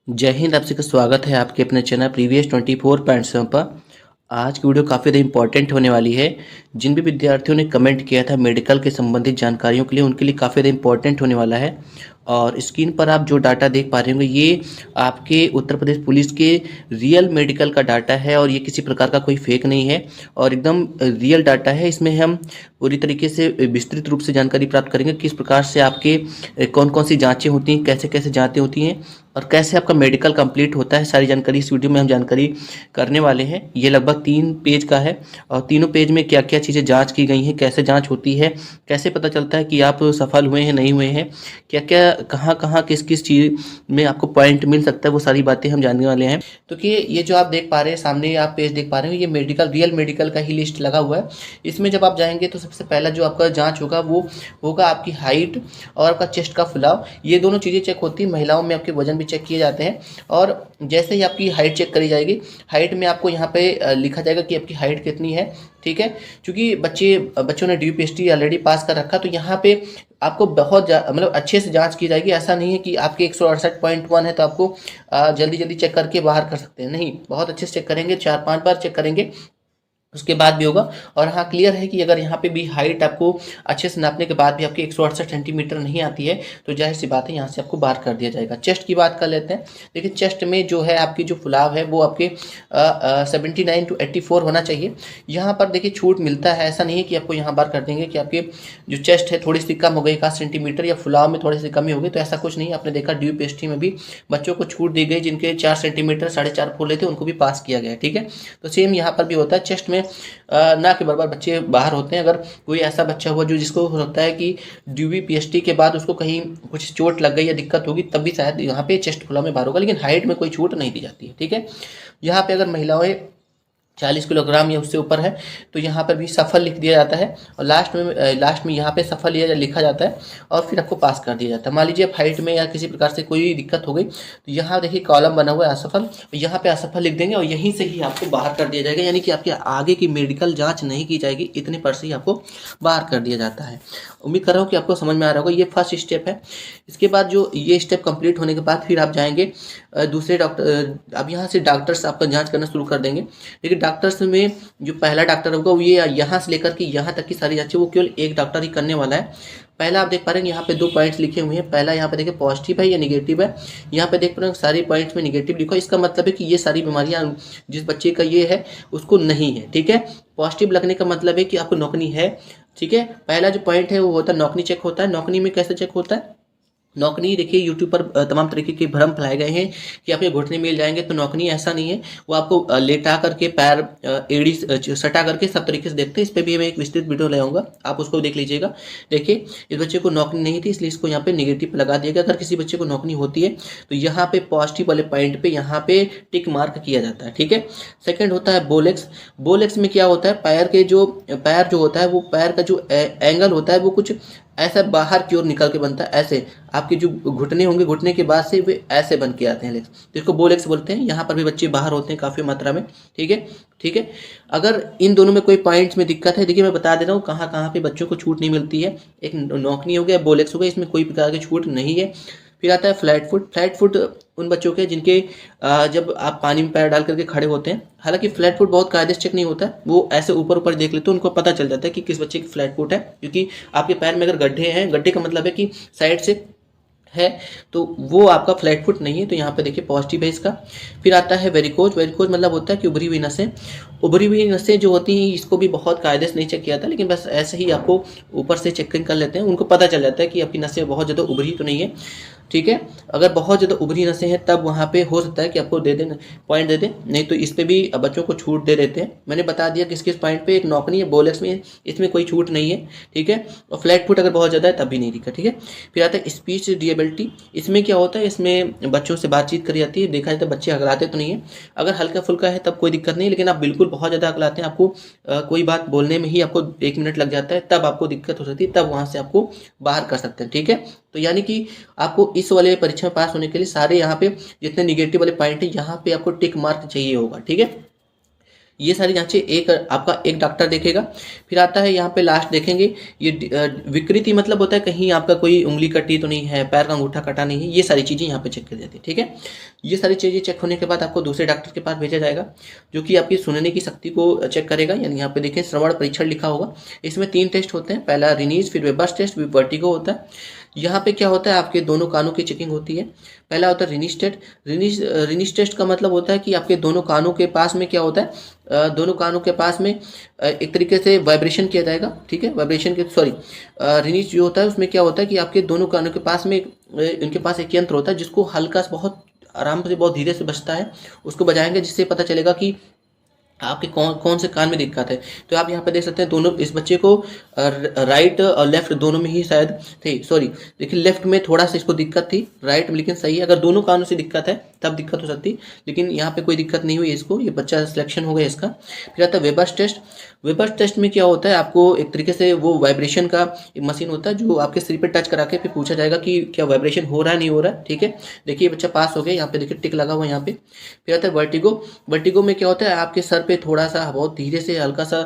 जय हिंद। आप सबका स्वागत है आपके अपने चैनल प्रीवियस 24.7 पर। आज की वीडियो काफ़ी ज़्यादा इंपॉर्टेंट होने वाली है। जिन भी विद्यार्थियों ने कमेंट किया था मेडिकल के संबंधित जानकारियों के लिए, उनके लिए काफ़ी ज़्यादा इंपॉर्टेंट होने वाला है। और स्क्रीन पर आप जो डाटा देख पा रहे होंगे, ये आपके उत्तर प्रदेश पुलिस के रियल मेडिकल का डाटा है और ये किसी प्रकार का कोई फेक नहीं है और एकदम रियल डाटा है। इसमें हम पूरी तरीके से विस्तृत रूप से जानकारी प्राप्त करेंगे किस प्रकार से आपके कौन कौन सी जांचें होती हैं, कैसे कैसे जांचें होती हैं और कैसे आपका मेडिकल कंप्लीट होता है। सारी जानकारी इस वीडियो में हम जानकारी करने वाले हैं। ये लगभग 3 पेज का है और तीनों पेज में क्या क्या चीज़ें जांच की गई हैं, कैसे जांच होती है, कैसे पता चलता है कि आप सफल हुए हैं नहीं हुए हैं, क्या क्या कहाँ कहाँ किस किस चीज़ में आपको पॉइंट मिल सकता है, वो सारी बातें हम जानने वाले हैं। तो कि ये जो आप देख पा रहे हैं सामने, आप पेज देख पा रहे हो, ये मेडिकल रियल मेडिकल का ही लिस्ट लगा हुआ है। इसमें जब आप जाएंगे तो सबसे पहला जो आपका जाँच होगा वो होगा आपकी हाइट और आपका चेस्ट का फुलाव। ये दोनों चीज़ें चेक होती है। महिलाओं में आपके वजन भी चेक किए जाते हैं और जैसे ही आपकी हाइट चेक करी जाएगी, हाइट में आपको यहाँ पे लिखा जाएगा कि आपकी हाइट कितनी है। ठीक है, क्योंकि बच्चों ने ड्यूपीएसटी ऑलरेडी पास कर रखा, तो यहाँ पे आपको बहुत मतलब अच्छे से जांच की जाएगी। ऐसा नहीं है कि आपके 168.1 है तो आपको जल्दी जल्दी चेक करके बाहर कर सकते हैं, नहीं, बहुत अच्छे से चेक करेंगे, 4-5 बार चेक करेंगे, उसके बाद भी होगा। और हाँ, क्लियर है कि अगर यहाँ पे भी हाइट आपको अच्छे से नापने के बाद भी आपकी 168 सेंटीमीटर नहीं आती है तो जाहिर सी बात है यहाँ से आपको बाहर कर दिया जाएगा। चेस्ट की बात कर लेते हैं। देखिए, चेस्ट में जो है आपकी जो फुलाव है वो आपके 79 to 84 होना चाहिए। यहाँ पर देखिए छूट मिलता है, ऐसा नहीं है कि आपको यहाँ बार कर देंगे कि आपके जो चेस्ट है थोड़ी सी कम हो गई 1 सेंटीमीटर या फुलाव में थोड़ी सी कमी हो गई, तो ऐसा कुछ नहीं। आपने देखा ड्यूपीएसटी में भी बच्चों को छूट दी गई, जिनके 4 सेंटीमीटर 4.5 फुले थे उनको भी पास किया गया। ठीक है, तो सेम यहाँ पर भी होता है। चेस्ट में ना के बराबर बच्चे बाहर होते हैं। अगर कोई ऐसा बच्चा हुआ जो जिसको हो सकता है कि ड्यूबी पीएचडी के बाद उसको कहीं कुछ चोट लग गई या दिक्कत होगी, तब भी शायद यहाँ पे चेस्ट खुला में बाहर होगा, लेकिन हाइट में कोई छूट नहीं दी जाती है। ठीक है, यहाँ पे अगर महिलाएं 40 किलोग्राम या उससे ऊपर है तो यहाँ पर भी सफल लिख दिया जाता है और लास्ट में यहाँ पे सफल यह लिखा जाता है और फिर आपको पास कर दिया जाता है। मान लीजिए आप हाइट में या किसी प्रकार से कोई दिक्कत हो गई तो यहाँ देखिए कॉलम बना हुआ है असफल, यहाँ पे असफल लिख देंगे और यहीं से ही आपको बाहर कर दिया जाएगा, यानी कि आपके आगे की मेडिकल जाँच नहीं की जाएगी, इतने पर से ही आपको बाहर कर दिया जाता है। उम्मीद कर रहा हूँ कि आपको समझ में आ रहा होगा। ये फर्स्ट स्टेप है। इसके बाद जो ये स्टेप कंप्लीट होने के बाद फिर आप जाएंगे दूसरे डॉक्टर, अब यहाँ से डॉक्टर्स आपका जांच करना शुरू कर देंगे। लेकिन डॉक्टर्स में जो पहला डॉक्टर होगा वो ये यहाँ से लेकर के यहाँ तक की सारी जांचें वो केवल एक डॉक्टर ही करने वाला है। पहला आप देख पा रहे हैं यहाँ पे 2 पॉइंट्स लिखे हुए हैं। पहला यहाँ पे देखिए पॉजिटिव है या निगेटिव है। यहाँ पे देख पा रहे हैं सारी पॉइंट्स में निगेटिव लिखा है, इसका मतलब है कि ये सारी बीमारियाँ जिस बच्चे का ये है उसको नहीं है। ठीक है, पॉजिटिव लगने का मतलब है कि आपको नौकनी है। ठीक है, पहला जो पॉइंट है वो होता है नौकनी चेक होता है। नौकनी में कैसे चेक होता है? नौकनी देखिए यूट्यूब पर तमाम तरीके के भ्रम फैलाए गए हैं कि आपके घुटने मिल जाएंगे, तो नौकनी ऐसा नहीं है। वो आपको लेटा करके पैर एड़ी सटा करके सब तरीके से देखते हैं। इस पर भी मैं एक विस्तृत वीडियो ले आऊँगा, आप उसको देख लीजिएगा। देखिए, इस बच्चे को नौकनी नहीं थी इसलिए इसको यहाँ पे नेगेटिव लगा दिया गया। अगर किसी बच्चे को नौकनी होती है तो यहाँ पे पॉजिटिव वाले पॉइंट पे यहाँ पे टिक मार्क किया जाता है। ठीक है, सेकेंड होता है बोलेक्स। बोलेक्स में क्या होता है, पैर जो होता है वो पैर का जो एंगल होता है वो कुछ ऐसा बाहर की ओर निकल के बनता है। ऐसे आपके जो घुटने होंगे, घुटने के बाद से वे ऐसे बन के आते हैं लेग्स, तो इसको बोलेक्स बोलते हैं। यहाँ पर भी बच्चे बाहर होते हैं काफ़ी मात्रा में। ठीक है, ठीक है। अगर इन दोनों में कोई पॉइंट्स में दिक्कत है, देखिए मैं बता दे रहा हूँ कहाँ कहाँ पे बच्चों को छूट नहीं मिलती है। एक नौकनी हो गया, बोलेक्स हो गया, इसमें कोई प्रकार की छूट नहीं है। फिर आता है फ्लैट फुट। फ्लैट फुट उन बच्चों के जिनके जब आप पानी में पैर डाल करके खड़े होते हैं, हालांकि फ्लैट फुट बहुत कायदे से चेक नहीं होता है, वो ऐसे ऊपर ऊपर देख लेते हैं, उनको पता चल जाता है कि किस बच्चे की फ्लैट फुट है, क्योंकि आपके पैर में अगर गड्ढे हैं, गड्ढे का मतलब है कि साइड से है, तो वो आपका फ्लैट फुट नहीं है, तो यहाँ पे देखिए पॉजिटिव है इसका। फिर आता है वेरिकोज। वेरिकोज मतलब होता है कि उभरी हुई नसें। उभरी हुई नसें जो होती हैं इसको भी बहुत कायदे से नहीं चेक किया था, लेकिन बस ऐसे ही आपको ऊपर से चेकिंग कर लेते हैं, उनको पता चल जाता है कि आपकी नसें बहुत ज़्यादा उभरी तो नहीं है। ठीक है, अगर बहुत ज़्यादा उभरी नसें हैं तब वहाँ पे हो सकता है कि आपको दे दें, पॉइंट दे दें, नहीं तो इस पर भी बच्चों को छूट दे देते हैं। मैंने बता दिया किस किस पॉइंट पे। एक नौकनी है, बोलेक्स में इसमें कोई छूट नहीं है। ठीक है, और फ्लैट फुट अगर बहुत ज़्यादा है तब भी नहीं दिक्कत। ठीक है, फिर आता है स्पीच डिएबिलिटी। इसमें क्या होता है, इसमें बच्चों से बातचीत करी जाती है। देखा जाता है बच्चे अगलाते तो नहीं है, अगर हल्का फुल्का है तब कोई दिक्कत नहीं, लेकिन आप बिल्कुल बहुत ज़्यादा अगलाते हैं, आपको कोई बात बोलने में ही आपको 1 मिनट लग जाता है, तब आपको दिक्कत हो सकती है, तब वहाँ से आपको बाहर कर सकते हैं। ठीक है, तो यानी कि आपको इस वाले परीक्षा में पास होने के लिए सारे यहाँ पे जितने निगेटिव वाले पॉइंट है यहाँ पे आपको टिक मार्क चाहिए होगा। ठीक है, ये सारी जांचें एक आपका एक डॉक्टर देखेगा। फिर आता है यहाँ पे लास्ट देखेंगे ये विकृति, मतलब होता है कहीं आपका कोई उंगली कटी तो नहीं है, पैर का अंगूठा कटा नहीं है, ये सारी चीज़ें यहाँ पे चेक कर जाती है। ठीक है, ये सारी चीज़ें चेक होने के बाद आपको दूसरे डॉक्टर के पास भेजा जाएगा जो कि आपकी सुनने की शक्ति को चेक करेगा। यानी यहाँ पे देखें श्रवण परीक्षण लिखा होगा। इसमें 3 टेस्ट होते हैं, पहला रिनीज, फिर वेबर्स टेस्ट, फिर वर्टिगो होता है। यहाँ पे क्या होता है, आपके दोनों कानों की चेकिंग होती है। पहला होता है रिनीज टेस्ट। रिनीज टेस्ट का मतलब होता है कि आपके दोनों कानों के पास में क्या होता है, दोनों कानों के पास में एक तरीके से वाइब्रेशन किया जाएगा। ठीक है, वाइब्रेशन के रिनीज जो होता है उसमें क्या होता है कि आपके दोनों कानों के पास में इनके पास एक यंत्र होता है जिसको हल्का से बहुत आराम से बहुत धीरे से बजता है, उसको बजाएंगे जिससे पता चलेगा कि आपके कौन कौन से कान में दिक्कत है। तो आप यहाँ पे देख सकते हैं दोनों, इस बच्चे को राइट और लेफ्ट दोनों में ही शायद थे, देखिए लेफ्ट में थोड़ा सा इसको दिक्कत थी, राइट में लेकिन सही है। अगर दोनों कानों से दिक्कत है तब दिक्कत हो सकती, लेकिन यहाँ पे कोई दिक्कत नहीं हुई इसको, ये बच्चा सिलेक्शन हो गया इसका। फिर आता है वेबर्स टेस्ट। वेबर्स टेस्ट में क्या होता है, आपको एक तरीके से वो वाइब्रेशन का एक मशीन होता है जो आपके सिर पे टच करा के फिर पूछा जाएगा कि क्या वाइब्रेशन हो रहा है नहीं हो रहा है। ठीक है, देखिए बच्चा पास हो गया, यहाँ पे देखिए टिक लगा हुआ है यहाँ पे। फिर आता है वर्टिगो। वर्टिगो में क्या होता है, आपके सर पे थोड़ा सा बहुत धीरे से हल्का सा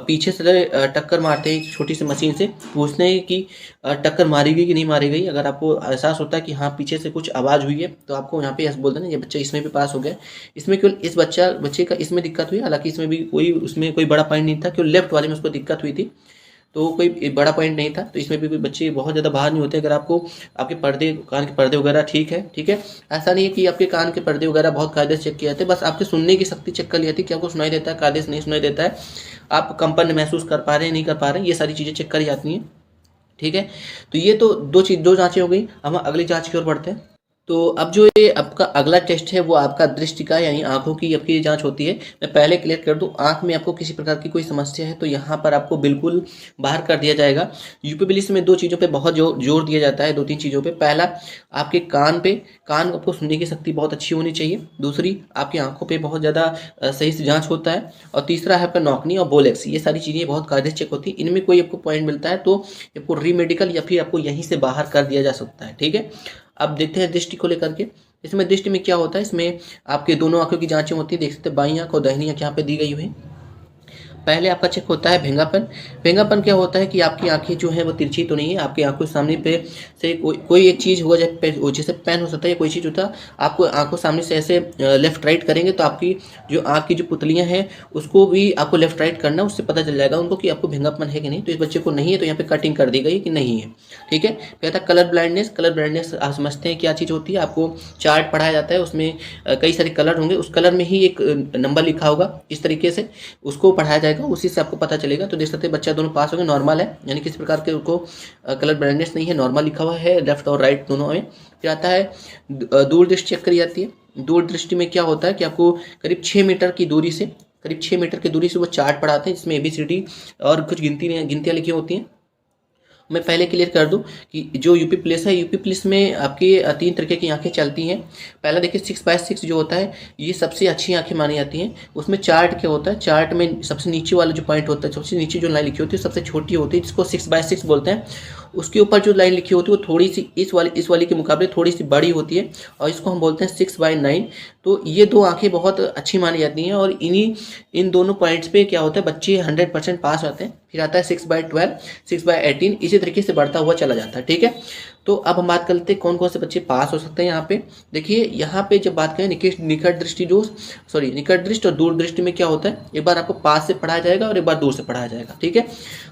पीछे से टक्कर मारते हैं छोटी सी मशीन से, पूछते हैं कि टक्कर मारी गई कि नहीं मारी गई। अगर आपको एहसास होता है कि हाँ पीछे से कुछ आवाज़ हुई है तो आपको यहाँ पे यस बोल देना, ये बच्चा इसमें भी पास हो गया। इसमें केवल इस बच्चे का इसमें दिक्कत हुई, हालांकि इसमें भी उसमें कोई बड़ा पॉइंट नहीं था, केवल लेफ्ट वाले में उसको दिक्कत हुई थी, तो कोई बड़ा पॉइंट नहीं था। तो इसमें भी कोई बच्चे बहुत ज़्यादा बाहर नहीं होते अगर आपको आपके पर्दे, कान के पर्दे वगैरह ठीक है। ठीक है, ऐसा नहीं है कि आपके कान के पर्दे वगैरह बहुत कायदे से चेक किए जाते हैं, बस आपके सुनने की शक्ति चेक कर ली जाती है कि आपको सुनाई देता है, कायदे से नहीं सुनाई देता है, आप कंपन महसूस कर पा रहे हैं नहीं कर पा रहे हैं, ये सारी चीज़ें चेक करी जाती हैं। ठीक है, तो ये तो दो जाँचें हो गई। हम अगली जाँच की ओर बढ़ते हैं। तो अब जो ये आपका अगला टेस्ट है वो आपका दृष्टि का, यानी आंखों की आपकी जांच होती है। मैं पहले क्लियर कर दूं, आंख में आपको किसी प्रकार की कोई समस्या है तो यहाँ पर आपको बिल्कुल बाहर कर दिया जाएगा। यूपी पुलिस में 2 चीज़ों पे बहुत जोर दिया जाता है, 2-3 चीज़ों पे। पहला, आपके कान आपको सुनने की शक्ति बहुत अच्छी होनी चाहिए। दूसरी, आपकी आंखों पर बहुत ज़्यादा सही से जाँच होता है। और तीसरा है आपका नॉकनी और बोलेक्स, ये सारी चीज़ें बहुत कायदे से चेक होती है। इनमें कोई आपको पॉइंट मिलता है तो आपको रीमेडिकल या फिर आपको यहीं से बाहर कर दिया जा सकता है। ठीक है, अब देखते हैं दृष्टि को लेकर के। इसमें दृष्टि में क्या होता है, इसमें आपके दोनों आंखों की जांचें होती है, देख सकते हैं बाईं आंख और दाहिनी आंख यहाँ पे दी गई हुई है। पहले आपका चेक होता है भेंगापन। भेंगापन क्या होता है कि आपकी आंखें जो है वो तिरछी तो नहीं है, आपकी आंखों के सामने पे से कोई एक चीज़ होगा, जैसे पेन हो सकता है या कोई चीज़ होता है, आपको आंखों सामने से ऐसे लेफ्ट राइट करेंगे तो आपकी जो आंख की जो पुतलियां हैं उसको भी आपको लेफ्ट राइट करना, उससे पता चल जाएगा उनको कि आपको भेंगापन है कि नहीं। तो इस बच्चे को नहीं है तो यहाँ पे कटिंग कर दी गई कि नहीं है। ठीक है, फिर आता कलर ब्लाइंडनेस। कलर ब्लाइंडनेस आप समझते हैं क्या चीज़ होती है, आपको चार्ट पढ़ाया जाता है, उसमें कई सारे कलर होंगे, उस कलर में ही एक नंबर लिखा होगा, इस तरीके से उसको पढ़ाया जाएगा, उसी से आपको पता चलेगा। तो देख सकते हैं बच्चा दोनों पास हो गए, नॉर्मल है, यानी किसी प्रकार के उनको कलर ब्लाइंडनेस नहीं है, नॉर्मल लिखा हुआ है लेफ्ट और राइट दोनों में। फिर आता है दूरदृष्टि चेक करी जाती है। दूरदृष्टि में क्या होता है कि आपको करीब 6 मीटर की दूरी से वो चार्ट पढ़ाते हैं जिसमें ABCD और कुछ गिनतियाँ लिखी होती हैं। मैं पहले क्लियर कर दूं कि जो यूपी पुलिस है, यूपी पुलिस में आपकी 3 तरीके की आंखें चलती हैं। पहला देखिए 6x6 जो होता है, ये सबसे अच्छी आंखें मानी जाती हैं। उसमें चार्ट क्या होता है, चार्ट में सबसे नीचे वाला जो पॉइंट होता है, सबसे नीचे जो लाइन लिखी होती है सबसे छोटी होती है, जिसको 6x6 बोलते हैं। उसके ऊपर जो लाइन लिखी होती है वो थोड़ी सी इस वाली के मुकाबले थोड़ी सी बड़ी होती है और इसको हम बोलते हैं 6/9। तो ये 2 आंखें बहुत अच्छी मानी जाती हैं और इन दोनों पॉइंट्स पे क्या होता है, बच्चे 100% पास होते हैं। फिर आता है 6/12, 6/18, इसी तरीके से बढ़ता हुआ चला जाता है। ठीक है, तो अब हम बात करते हैं कौन कौन से बच्चे पास हो सकते हैं। यहाँ पे देखिए, यहाँ पे जब बात करें निकट दृष्टि और दूर दृष्टि में क्या होता है, एक बार आपको पास से पढ़ाया जाएगा और एक बार दूर से पढ़ाया जाएगा। ठीक है,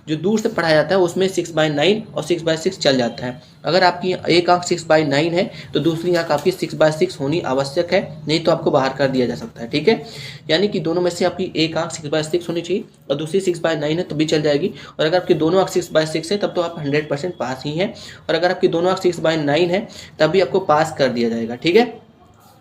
जो दूर से पढ़ाया जाता है उसमें 6/9 और 6/6 चल जाता है। अगर आपकी एक आंख 6/9 है तो दूसरी आंख आपकी 6/6 होनी आवश्यक है, नहीं तो आपको बाहर कर दिया जा सकता है। ठीक है, यानी कि दोनों में से आपकी एक आंख 6/6 होनी चाहिए और दूसरी 6/9 है तो भी चल जाएगी। और अगर आपकी दोनों आंख 6/6 है तब तो आप 100% पास ही हैं, और अगर आपकी दोनों आंख 6/9 है तब भी आपको पास कर दिया जाएगा। ठीक है,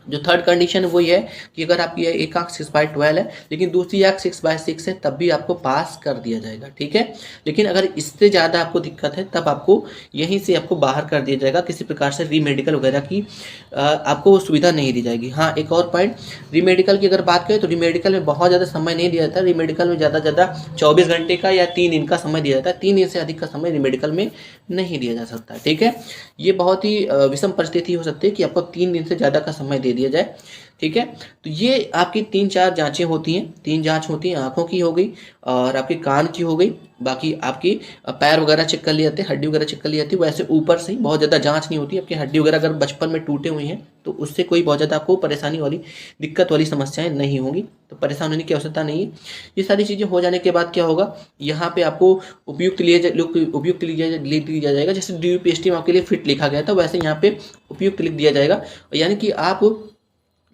जो थर्ड कंडीशन है वो ये है कि अगर आपकी एक आंख 6/12 है लेकिन दूसरी आंख 6/6 है तब भी आपको पास कर दिया जाएगा। ठीक है, लेकिन अगर इससे ज़्यादा आपको दिक्कत है तब आपको यहीं से आपको बाहर कर दिया जाएगा, किसी प्रकार से रीमेडिकल वगैरह की आपको सुविधा नहीं दी जाएगी। हाँ, एक और पॉइंट, रीमेडिकल की अगर बात करें तो रीमेडिकल में बहुत ज़्यादा समय नहीं दिया जाता। रीमेडिकल में ज़्यादा से ज़्यादा 24 घंटे का या 3 दिन का समय दिया जाता है, 3 दिन से अधिक का समय रीमेडिकल में नहीं दिया जा सकता। ठीक है, ये बहुत ही विषम परिस्थिति हो सकती है कि आपको 3 दिन से ज़्यादा का समय दे दिया जाए। ठीक है। तो ये आपकी 3-4 जाँचें होती हैं, 3 जाँच होती हैं, आँखों की हो गई और आपके कान की हो गई, बाकी आपकी पैर वगैरह चेक कर लिए जाते हैं, हड्डी वगैरह चेक कर ली जाती है। वैसे ऊपर से ही बहुत ज़्यादा जाँच नहीं होती, आपकी हड्डी वगैरह अगर बचपन में टूटे हुए हैं तो उससे कोई बहुत ज़्यादा आपको परेशानी वाली, दिक्कत वाली समस्याएँ नहीं होंगी, तो परेशान होने की आवश्यकता नहीं है। ये सारी चीज़ें हो जाने के बाद क्या होगा, यहाँ पे आपको उपयुक्त लिया जाएगा। जैसे ड्यूपीएसटी में आपके लिए फिट लिखा गया था, वैसे यहाँ पे उपयुक्त लिख दिया जाएगा, यानी कि आप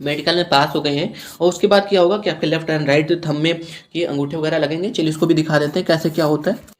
मेडिकल में पास हो गए हैं। और उसके बाद क्या होगा कि आपके लेफ्ट एंड राइट थंब में ये अंगूठे वगैरह लगेंगे। चलिए इसको भी दिखा देते हैं कैसे क्या होता है।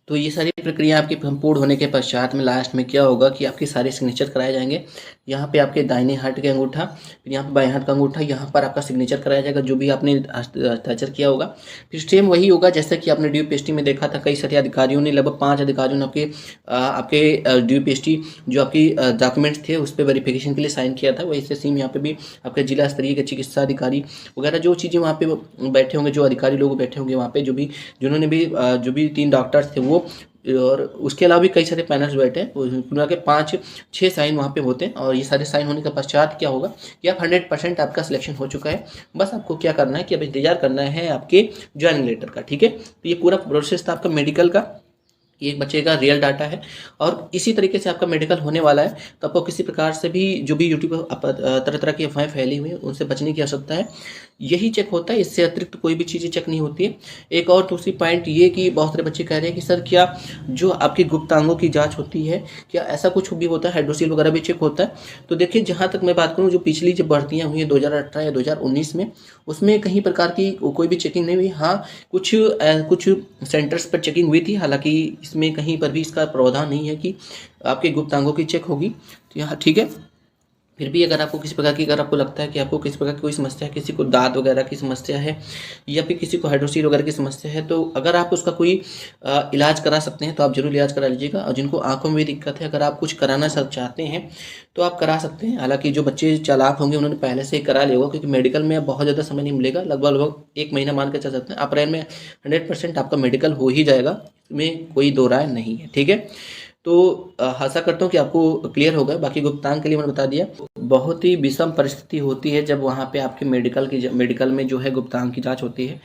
तो ये सारी प्रक्रिया आपकी संपूर्ण होने के पश्चात में लास्ट में क्या होगा कि आपके सारे सिग्नेचर कराए जाएंगे। यहाँ पे आपके दाहिने हाथ का अंगूठा, फिर यहाँ पे बाएं हाथ का अंगूठा, यहाँ पर आपका सिग्नेचर कराया जाएगा जो भी आपने हस्ताक्षर किया होगा। फिर सेम वही होगा जैसा कि आपने ड्यूपीएसटी में देखा था, कई सारे अधिकारियों ने, लगभग 5 अधिकारियों ने आपके ड्यूपीएसटी जो आपकी डॉक्यूमेंट्स थे उस पर वेरिफिकेशन के लिए साइन किया था। वही से सेम यहाँ पे भी आपके जिला स्तरीय के चिकित्सा अधिकारी वगैरह जो चीज़ें वहाँ पे बैठे होंगे, जो अधिकारी लोग बैठे होंगे वहाँ पे, जिन्होंने भी जो भी 3 डॉक्टर्स थे वो, और उसके अलावा भी कई सारे पैनल्स बैठे हैं, पूरा के 5-6 साइन वहाँ पे होते हैं। और ये सारे साइन होने के पश्चात क्या होगा कि आप 100% आपका सिलेक्शन हो चुका है। बस आपको क्या करना है कि अब इंतजार करना है आपके ज्वाइनिंग लेटर का, ठीक है। तो ये पूरा प्रोसेस था आपका मेडिकल का, ये एक बच्चे का रियल डाटा है और इसी तरीके से आपका मेडिकल होने वाला है। तो आपको किसी प्रकार से भी जो भी यूट्यूब पर तरह तरह की अफवाहें फैली हुई हैं उनसे बचने की आवश्यकता है। यही चेक होता है, इससे अतिरिक्त कोई भी चीज़ें चेक नहीं होती है। एक और दूसरी पॉइंट ये कि बहुत सारे बच्चे कह रहे हैं कि सर क्या जो आपकी गुप्तांगों की जांच होती है, क्या ऐसा कुछ भी होता है, हाइड्रोसील वगैरह भी चेक होता है? तो देखिए, जहाँ तक मैं बात करूँ, जो पिछली जो भर्तियाँ हुई हैं 2018 या 2019 में, उसमें कहीं प्रकार की कोई भी चेकिंग नहीं हुई। हाँ, कुछ सेंटर्स पर चेकिंग हुई थी, हालांकि इसमें कहीं पर भी इसका प्रावधान नहीं है कि आपके गुप्तांगों की चेक होगी। तो यहाँ ठीक है। फिर भी अगर आपको किसी प्रकार की, अगर आपको लगता है कि आपको किसी प्रकार की कोई समस्या है, किसी को दाँत वगैरह की समस्या है या फिर किसी को हाइड्रोसील वगैरह की समस्या है, तो अगर आप उसका कोई इलाज करा सकते हैं तो आप ज़रूर इलाज करा लीजिएगा। और जिनको आँखों में भी दिक्कत है, अगर आप कुछ कराना चाहते हैं तो आप करा सकते हैं। हालाँकि जो बच्चे चालाक होंगे उन्होंने पहले से ही करा लिया होगा, क्योंकि मेडिकल में अब बहुत ज़्यादा समय नहीं मिलेगा, लगभग 1 महीना मान के चल सकते हैं। अप्रैल में 100% आपका मेडिकल हो ही जाएगा, इसमें कोई दो राय नहीं है, ठीक है। तो आशा करता हूँ कि आपको क्लियर होगा। बाकी गुप्तांग के लिए मैंने बता दिया। बहुत ही विषम परिस्थिति होती है जब वहाँ पे आपके मेडिकल में जो है गुप्तांग की जांच होती है,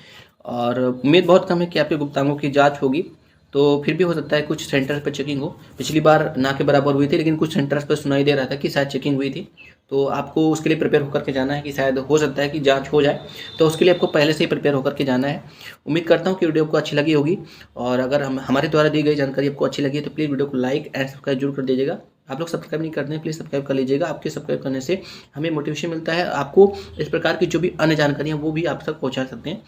और उम्मीद बहुत कम है कि आपके गुप्तांगों की जांच होगी। तो फिर भी हो सकता है कुछ सेंटर्स पर चेकिंग हो। पिछली बार ना के बराबर हुई थी, लेकिन कुछ सेंटर्स पर सुनाई दे रहा था कि शायद चेकिंग हुई थी। तो आपको उसके लिए प्रिपेयर होकर के जाना है कि शायद हो सकता है कि जांच हो जाए, तो उसके लिए आपको पहले से ही प्रिपेयर होकर के जाना है। उम्मीद करता हूँ कि वीडियो आपको अच्छी लगी होगी, और अगर हमारे द्वारा दी गई जानकारी आपको अच्छी लगी है तो प्लीज़ वीडियो को लाइक एंड सब्सक्राइब जरूर कर दीजिएगा। आप लोग सब्सक्राइब नहीं करते हैं, प्लीज़ सब्सक्राइब कर लीजिएगा। आपके सब्सक्राइब करने से हमें मोटिवेशन मिलता है, आपको इस प्रकार की जो भी अन्य जानकारियाँ वो भी आप तक पहुँचा सकते हैं।